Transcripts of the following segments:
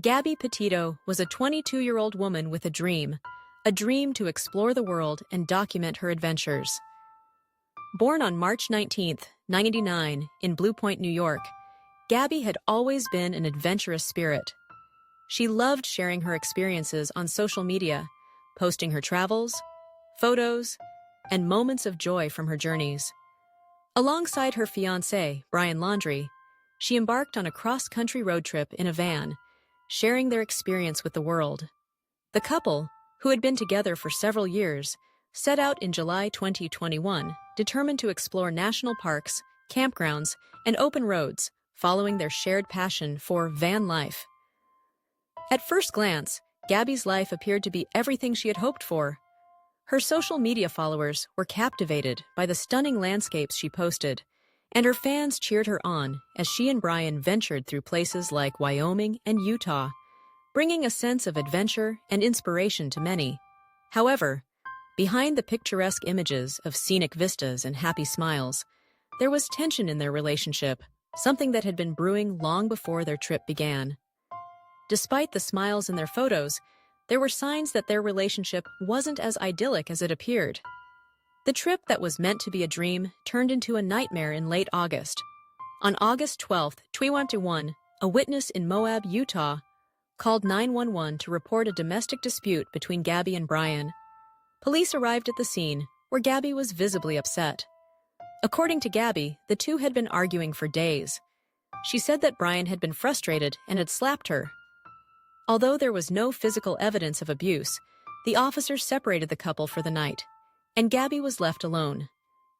Gabby Petito was a 22-year-old woman with a dream to explore the world and document her adventures. Born on March 19, 1999, in Blue Point, New York, Gabby had always been an adventurous spirit. She loved sharing her experiences on social media, posting her travels, photos, and moments of joy from her journeys. Alongside her fiancé, Brian Laundrie, she embarked on a cross-country road trip in a van, sharing their experience with the world. The couple, who had been together for several years, set out in July 2021, determined to explore national parks, campgrounds, and open roads, following their shared passion for van life. At first glance, Gabby's life appeared to be everything she had hoped for. Her social media followers were captivated by the stunning landscapes she posted, and her fans cheered her on as she and Brian ventured through places like Wyoming and Utah, bringing a sense of adventure and inspiration to many. However, behind the picturesque images of scenic vistas and happy smiles, there was tension in their relationship, something that had been brewing long before their trip began. Despite the smiles in their photos, there were signs that their relationship wasn't as idyllic as it appeared. The trip that was meant to be a dream turned into a nightmare in late August. On August 12, 2021, a witness in Moab, Utah, called 911 to report a domestic dispute between Gabby and Brian. Police arrived at the scene, where Gabby was visibly upset. According to Gabby, the two had been arguing for days. She said that Brian had been frustrated and had slapped her. Although there was no physical evidence of abuse, the officers separated the couple for the night, and Gabby was left alone.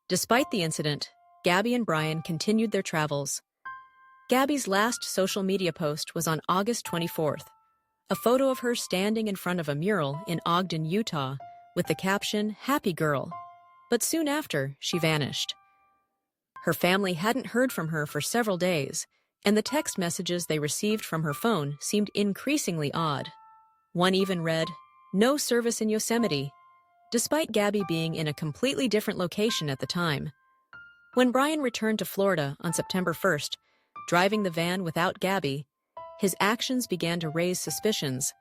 Despite the incident, Gabby and Brian continued their travels. Gabby's last social media post was on August 24th, a photo of her standing in front of a mural in Ogden, Utah, with the caption, "Happy Girl." But soon after, she vanished. Her family hadn't heard from her for several days, and the text messages they received from her phone seemed increasingly odd. One even read, "No service in Yosemite," despite Gabby being in a completely different location at the time. When Brian returned to Florida on September 1st, driving the van without Gabby, his actions began to raise suspicions.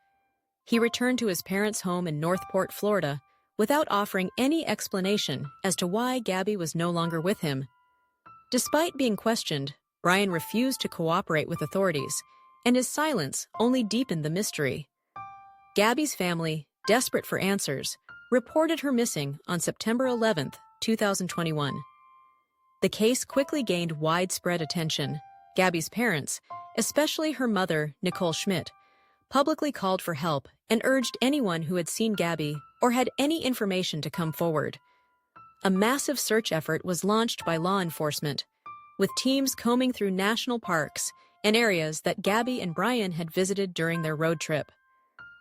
He returned to his parents' home in Northport, Florida, without offering any explanation as to why Gabby was no longer with him. Despite being questioned, Brian refused to cooperate with authorities, and his silence only deepened the mystery. Gabby's family, desperate for answers, reported her missing on September 11, 2021. The case quickly gained widespread attention. Gabby's parents, especially her mother, Nicole Schmidt, publicly called for help and urged anyone who had seen Gabby or had any information to come forward. A massive search effort was launched by law enforcement, with teams combing through national parks and areas that Gabby and Brian had visited during their road trip.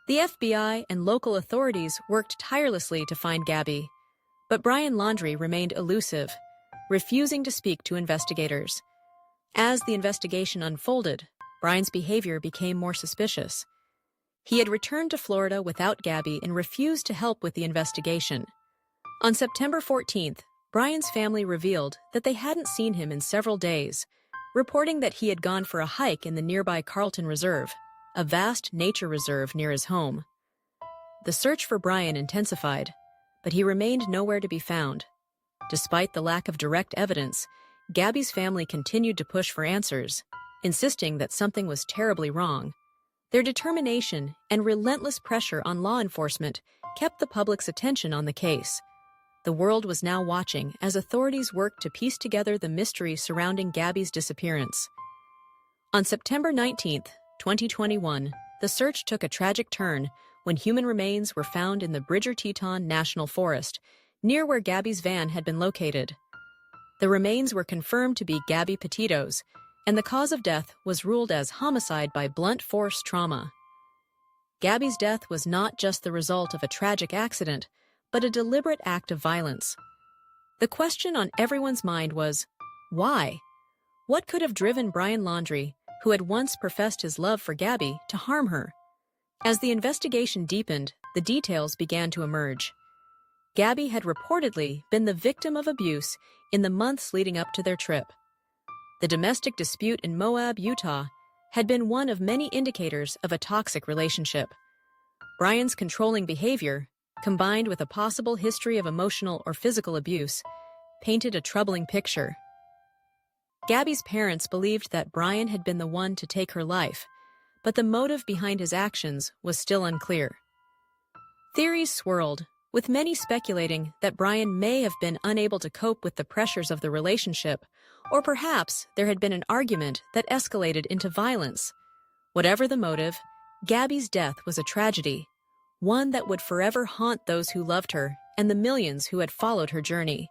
The FBI and local authorities worked tirelessly to find Gabby, but Brian Laundrie remained elusive, refusing to speak to investigators. As the investigation unfolded, Brian's behavior became more suspicious. He had returned to Florida without Gabby and refused to help with the investigation. On September 14th, Brian's family revealed that they hadn't seen him in several days, reporting that he had gone for a hike in the nearby Carlton Reserve, a vast nature reserve near his home. The search for Brian intensified, but he remained nowhere to be found. Despite the lack of direct evidence, Gabby's family continued to push for answers, insisting that something was terribly wrong. Their determination and relentless pressure on law enforcement kept the public's attention on the case. The world was now watching as authorities worked to piece together the mystery surrounding Gabby's disappearance. On September 19, 2021, the search took a tragic turn when human remains were found in the Bridger-Teton National Forest, near where Gabby's van had been located. The remains were confirmed to be Gabby Petito's, and the cause of death was ruled as homicide by blunt force trauma. Gabby's death was not just the result of a tragic accident, but a deliberate act of violence. The question on everyone's mind was, why? What could have driven Brian Laundrie, who had once professed his love for Gabby, to harm her? As the investigation deepened, the details began to emerge. Gabby had reportedly been the victim of abuse in the months leading up to their trip. The domestic dispute in Moab, Utah, had been one of many indicators of a toxic relationship. Brian's controlling behavior, combined with a possible history of emotional or physical abuse, painted a troubling picture. Gabby's parents believed that Brian had been the one to take her life, but the motive behind his actions was still unclear. Theories swirled, with many speculating that Brian may have been unable to cope with the pressures of the relationship, or perhaps there had been an argument that escalated into violence. Whatever the motive, Gabby's death was a tragedy, one that would forever haunt those who loved her and the millions who had followed her journey.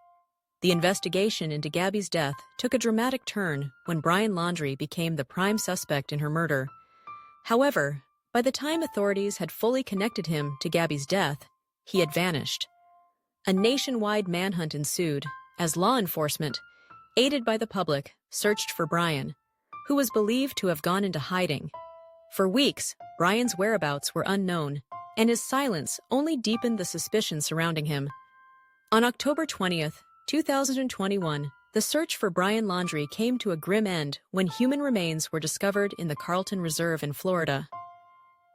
The investigation into Gabby's death took a dramatic turn when Brian Laundrie became the prime suspect in her murder. However, by the time authorities had fully connected him to Gabby's death, he had vanished. A nationwide manhunt ensued as law enforcement, aided by the public, searched for Brian, who was believed to have gone into hiding. For weeks, Brian's whereabouts were unknown, and his silence only deepened the suspicion surrounding him. On October 20th, 2021, the search for Brian Laundrie came to a grim end when human remains were discovered in the Carlton Reserve in Florida.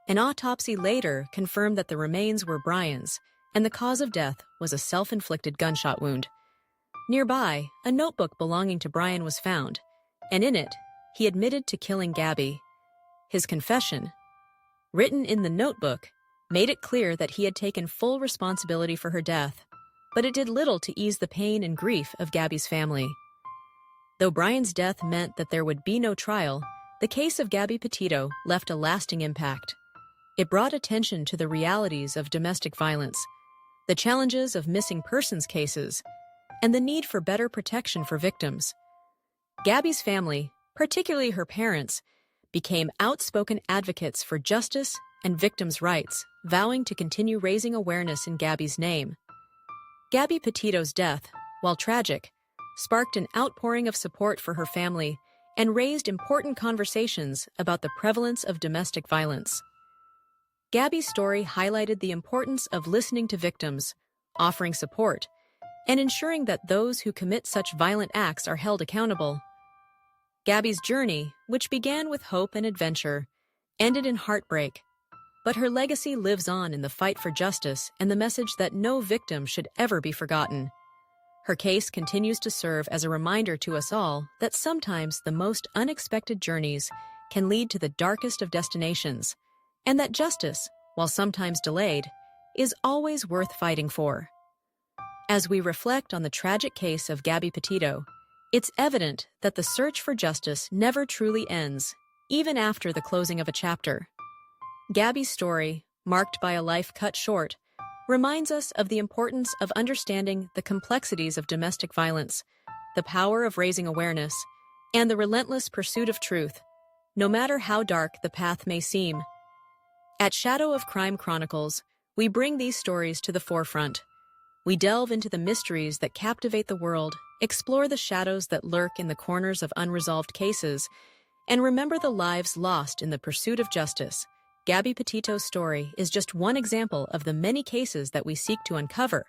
An autopsy later confirmed that the remains were Brian's, and the cause of death was a self-inflicted gunshot wound. Nearby, a notebook belonging to Brian was found, and in it, he admitted to killing Gabby. His confession, written in the notebook, made it clear that he had taken full responsibility for her death, but it did little to ease the pain and grief of Gabby's family. Though Brian's death meant that there would be no trial, the case of Gabby Petito left a lasting impact. It brought attention to the realities of domestic violence, the challenges of missing persons cases, and the need for better protection for victims. Gabby's family, particularly her parents, became outspoken advocates for justice and victims' rights, vowing to continue raising awareness in Gabby's name. Gabby Petito's death, while tragic, sparked an outpouring of support for her family and raised important conversations about the prevalence of domestic violence. Gabby's story highlighted the importance of listening to victims, offering support, and ensuring that those who commit such violent acts are held accountable. Gabby's journey, which began with hope and adventure, ended in heartbreak, but her legacy lives on in the fight for justice and the message that no victim should ever be forgotten. Her case continues to serve as a reminder to us all that sometimes the most unexpected journeys can lead to the darkest of destinations, and that justice, while sometimes delayed, is always worth fighting for. As we reflect on the tragic case of Gabby Petito, it's evident that the search for justice never truly ends, even after the closing of a chapter. Gabby's story, marked by a life cut short, reminds us of the importance of understanding the complexities of domestic violence, the power of raising awareness, and the relentless pursuit of truth, no matter how dark the path may seem. At Shadow of Crime Chronicles, we bring these stories to the forefront. We delve into the mysteries that captivate the world, explore the shadows that lurk in the corners of unresolved cases, and remember the lives lost in the pursuit of justice. Gabby Petito's story is just one example of the many cases that we seek to uncover,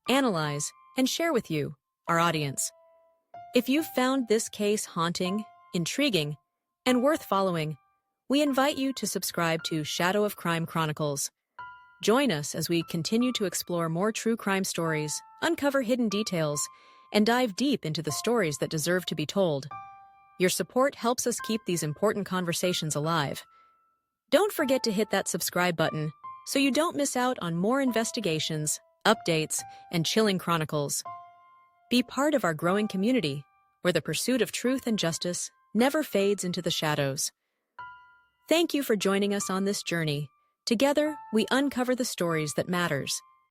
analyze, and share with you, our audience. If you've found this case haunting, intriguing, and worth following, we invite you to subscribe to Shadow of Crime Chronicles. Join us as we continue to explore more true crime stories, uncover hidden details, and dive deep into the stories that deserve to be told. Your support helps us keep these important conversations alive. Don't forget to hit that subscribe button so you don't miss out on more investigations, updates, and chilling chronicles. Be part of our growing community, where the pursuit of truth and justice never fades into the shadows. Thank you for joining us on this journey. Together, we uncover the stories that matters.